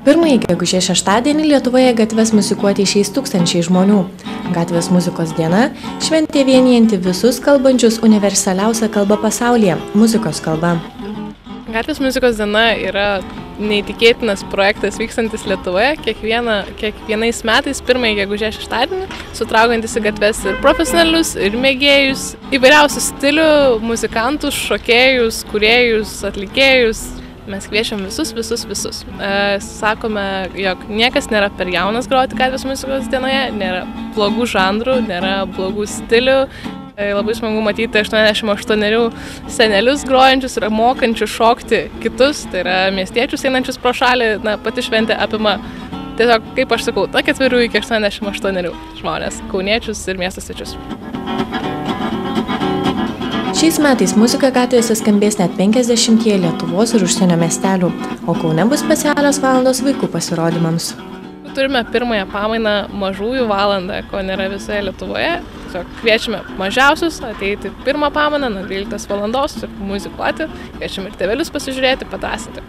Pirmąjį gegužės šeštadienį Lietuvoje gatves muzikuoti išeis tūkstančiai žmonių. Gatvės muzikos diena – šventė vienijanti visus kalbančius universaliausią kalbą pasaulyje – muzikos kalba. Gatvės muzikos diena yra neįtikėtinas projektas vykstantis Lietuvoje, kiekvienais metais pirmąjį gegužės šeštadienį, sutraukiantis į gatves ir profesionalius, ir mėgėjus, įvairiausių stilių, muzikantus, šokėjus, kūrėjus, atlikėjus. Mes kviečiam visus. Sakome, jog niekas nėra per jaunas groti gatvės muzikos dienoje, nėra blogų žanrų, nėra blogų stilių. Labai smagu matyti 88 senelius grojančius ir mokančius šokti kitus, tai yra miestiečius einančius pro šalį. Pati šventė apima tiesiog, kaip aš sakau, nuo 4 iki 88 žmonės, kauniečius ir miesto svečius. Šiais metais muzika gatvėse skambės net 50 Lietuvos ir užsienio miestelių, o Kaune bus specialios valandos vaikų pasirodymams. Turime pirmąją pamainą mažųjų valandą, ko nėra visoje Lietuvoje. Tiesiog kviečiame mažiausius ateiti pirmą pamainą nuo 12 valandos ir muzikuoti. Kviečiame ir tėvelius pasižiūrėti, padrąsinti.